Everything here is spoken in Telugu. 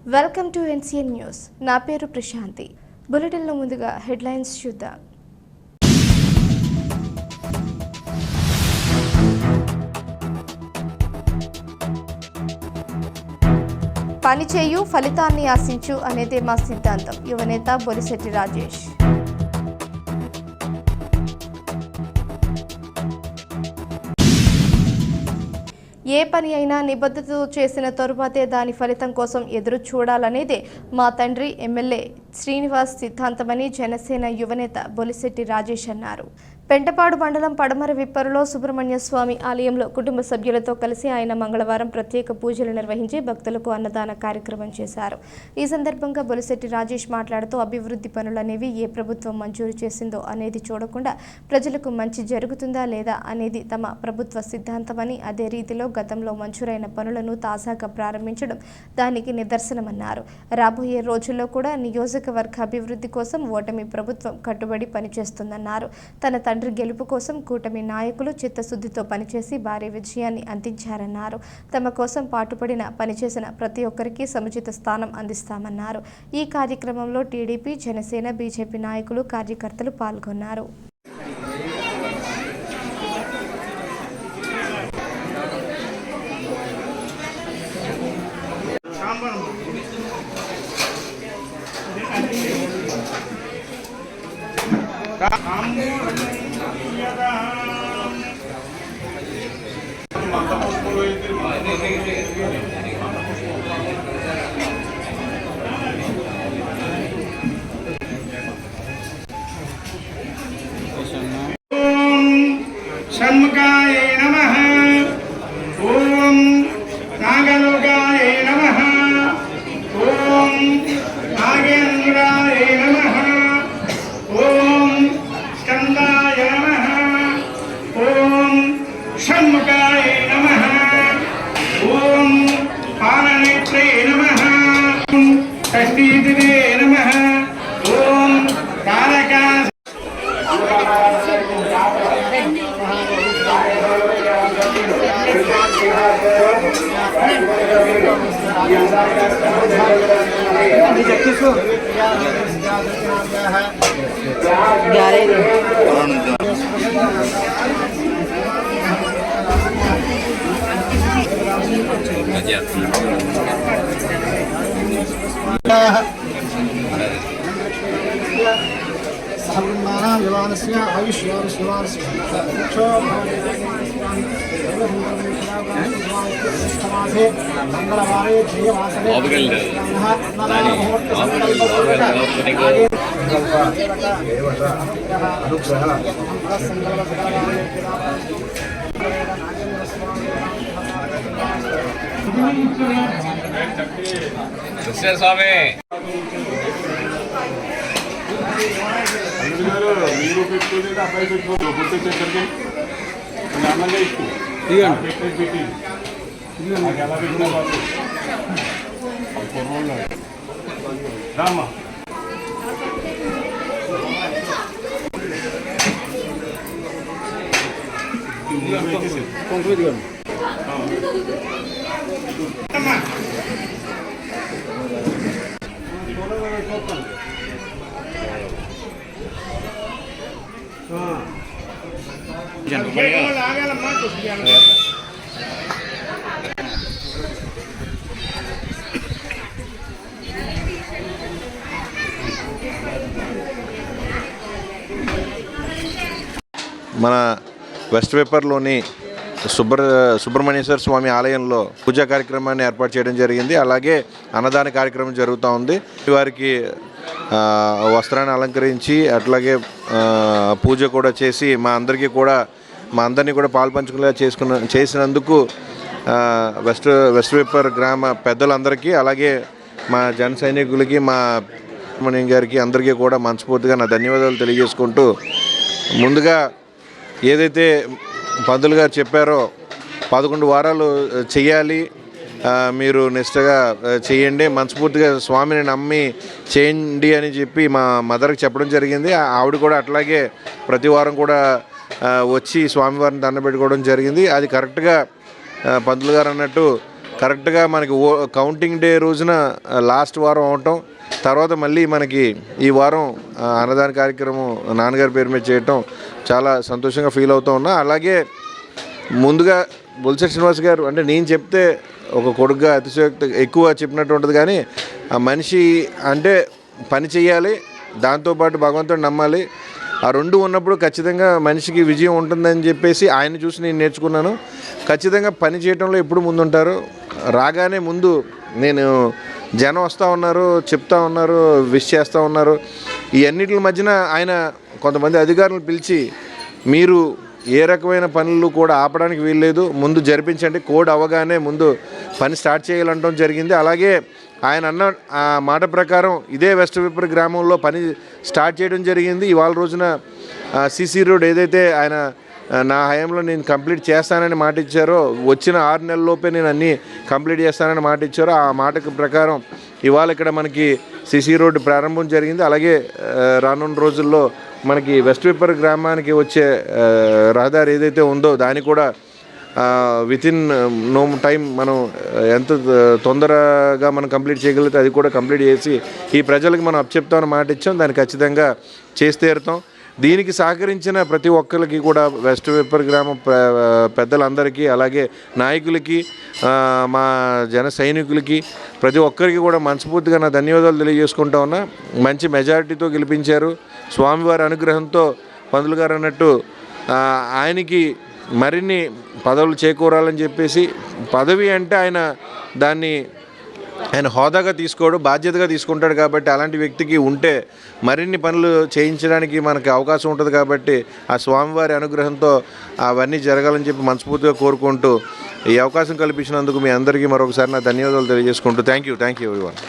Welcome to NCN news. నా పేరు ప్రశాంతి. బులెటిన్లో ముందుగా హెడ్లైన్స్ చూద్దాం. పని చేయు, ఫలితాన్ని ఆశించు అనేదే మా సిద్ధాంతం. యువనేత బొలిశెట్టి రాజేష్. ఏ పని అయినా నిబద్ధతతో చేసిన తరువాతే దాని ఫలితం కోసం ఎదురు చూడాలనేదే మా తండ్రి ఎమ్మెల్యే శ్రీనివాస్ సిద్ధాంతమని జనసేన యువనేత బొలిశెట్టి రాజేష్ అన్నారు. పెంటపాడు మండలం పడమర విప్పరులో సుబ్రహ్మణ్య స్వామి ఆలయంలో కుటుంబ సభ్యులతో కలిసి ఆయన మంగళవారం ప్రత్యేక పూజలు నిర్వహించి భక్తులకు అన్నదాన కార్యక్రమం చేశారు. ఈ సందర్భంగా బొలిశెట్టి రాజేష్ మాట్లాడుతూ అభివృద్ధి పనులనేవి ఏ ప్రభుత్వం మంజూరు చేసిందో అనేది చూడకుండా ప్రజలకు మంచి జరుగుతుందా లేదా అనేది తమ ప్రభుత్వ సిద్ధాంతమని, అదే రీతిలో గతంలో మంజూరైన పనులను తాజాగా ప్రారంభించడం దానికి నిదర్శనమన్నారు. రాబోయే రోజుల్లో కూడా నియోజకవర్గ అభివృద్ధి కోసం ఓటమి ప్రభుత్వం కట్టుబడి పనిచేస్తుందన్నారు. తన తండ్రి గెలుపు కోసం కూటమి నాయకులు చిత్తశుద్ధితో పనిచేసి భారీ విజయాన్ని అందించారన్నారు. తమ కోసం పాటుపడిన పనిచేసిన ప్రతి ఒక్కరికి సముచిత స్థానం అందిస్తామన్నారు. ఈ కార్యక్రమంలో టీడీపీ, జనసేన, బీజేపీ నాయకులు, కార్యకర్తలు పాల్గొన్నారు. షణ్ముఖాయ నమః. ఓం నాగలోకాయ నమః. ఓం నాగేంద్రాయ నమః. ఓం స్కందాయ నమః. ఓం షణ్ముఖాయ నమః. ఓం పాలనేత్రే నమః. షష్ఠీతిథే నమః. ఓం కారకా सहब्रह्माणां आयुष्यानुष्यमानस्य मंगलवारे స్వామి మీరు పెట్టుకుంటే అబ్బాయి పెట్టుకోండి. గుర్తొచ్చేసరికి అన్నంగా ఇస్తూ పెట్టి నాకు ఎలా పెట్టినా బాబు పూర్వంలో రామ్మా. మన వెస్ట్ వేపర్లోని సుబ్రహ్మణ్యేశ్వర స్వామి ఆలయంలో పూజా కార్యక్రమాన్ని ఏర్పాటు చేయడం జరిగింది. అలాగే అన్నదాన కార్యక్రమం జరుగుతూ ఉంది. వారికి వస్త్రాన్ని అలంకరించి అట్లాగే పూజ కూడా చేసి మా అందరినీ కూడా పాల్పంచుకునేలా చేసినందుకు వెస్ట్ వేపర్ గ్రామ పెద్దలందరికీ, అలాగే మా జన సైనికులకి, మా సుబ్రహ్మణ్యం గారికి అందరికీ కూడా మనస్ఫూర్తిగా నా ధన్యవాదాలు తెలియజేసుకుంటూ, ముందుగా ఏదైతే పంతులు గారు చెప్పారో 11 వారాలు చేయాలి, మీరు నిష్టగా చేయండి, మనస్ఫూర్తిగా స్వామిని నమ్మి చేయండి అని చెప్పి మా మదర్కి చెప్పడం జరిగింది. ఆవిడ కూడా అట్లాగే ప్రతి వారం కూడా వచ్చి స్వామివారిని దండం పెట్టుకోవడం జరిగింది. అది కరెక్ట్గా పంతులు గారు అన్నట్టు కరెక్ట్గా మనకి కౌంటింగ్ డే రోజున లాస్ట్ వారం అవటం, తర్వాత మళ్ళీ మనకి ఈ వారం అన్నదాన కార్యక్రమం నాన్నగారి పేరు మీద చేయటం చాలా సంతోషంగా ఫీల్ అవుతూ ఉన్నా. అలాగే ముందుగా బొలిశెట్టి శ్రీనివాస్ గారు అంటే నేను చెప్తే ఒక కొడుకుగా అతిశయోక్తి ఎక్కువ చెప్పినట్టు ఉంటుంది, కానీ ఆ మనిషి అంటే పని చేయాలి, దాంతోపాటు భగవంతుడు నమ్మాలి, ఆ రెండు ఉన్నప్పుడు ఖచ్చితంగా మనిషికి విజయం ఉంటుందని చెప్పేసి ఆయన చూసి నేను నేర్చుకున్నాను. ఖచ్చితంగా పని చేయడంలో ఎప్పుడు ముందుంటారు. రాగానే ముందు నేను జనం వస్తూ ఉన్నారు, చెప్తా ఉన్నారు, విష్ చేస్తూ ఉన్నారు, ఈ అన్నిటి మధ్యన ఆయన కొంతమంది అధికారులను పిలిచి మీరు ఏ రకమైన పనులు కూడా ఆపడానికి వీల్లేదు, ముందు జరిపించండి, కోడ్ అవ్వగానే ముందు పని స్టార్ట్ చేయాలంటం జరిగింది. అలాగే ఆయన అన్న ఆ మాట ప్రకారం ఇదే వెస్ట్ విప్పర్ గ్రామంలో పని స్టార్ట్ చేయడం జరిగింది. ఇవాళ రోజున సీసీ రోడ్ ఏదైతే ఆయన నా హయాంలో నేను కంప్లీట్ చేస్తానని మాట ఇచ్చారో, వచ్చిన 6 నెలల్లోపే నేను అన్నీ కంప్లీట్ చేస్తానని మాట ఇచ్చారో, ఆ మాట ప్రకారం ఇవాళ ఇక్కడ మనకి సీసీ రోడ్డు ప్రారంభం జరిగింది. అలాగే రానున్న రోజుల్లో మనకి వెస్ట్ విప్పర్ గ్రామానికి వచ్చే రహదారి ఏదైతే ఉందో దాన్ని కూడా వితిన్ నో టైం మనం ఎంత తొందరగా మనం కంప్లీట్ చేయగలిగితే అది కూడా కంప్లీట్ చేసి ఈ ప్రజలకు మనం అప్పచెప్తామని మాట ఇచ్చాం. దాన్ని ఖచ్చితంగా చేసి తీరుతాం. దీనికి సహకరించిన ప్రతి ఒక్కరికి కూడా వెస్ట్ విప్పర్ గ్రామం పెద్దలందరికీ, అలాగే నాయకులకి, మా జన సైనికులకి, ప్రతి ఒక్కరికి కూడా మనస్ఫూర్తిగా నా ధన్యవాదాలు తెలియజేసుకుంటా ఉన్నా. మంచి మెజారిటీతో గెలిపించారు. స్వామివారి అనుగ్రహంతో పంతులు గారు అన్నట్టు ఆయనకి మరిన్ని పదవులు చేకూరాలని చెప్పేసి, పదవి అంటే ఆయన హోదాగా తీసుకోడు, బాధ్యతగా తీసుకుంటాడు. కాబట్టి అలాంటి వ్యక్తికి ఉంటే మరిన్ని పనులు చేయించడానికి మనకి అవకాశం ఉంటుంది. కాబట్టి ఆ స్వామివారి అనుగ్రహంతో అవన్నీ జరగాలని చెప్పి మనస్ఫూర్తిగా కోరుకుంటూ ఈ అవకాశం కల్పించినందుకు మీ అందరికీ మరొకసారి నా ధన్యవాదాలు తెలియజేసుకుంటూ థ్యాంక్ యూ ఎవ్రీవన్.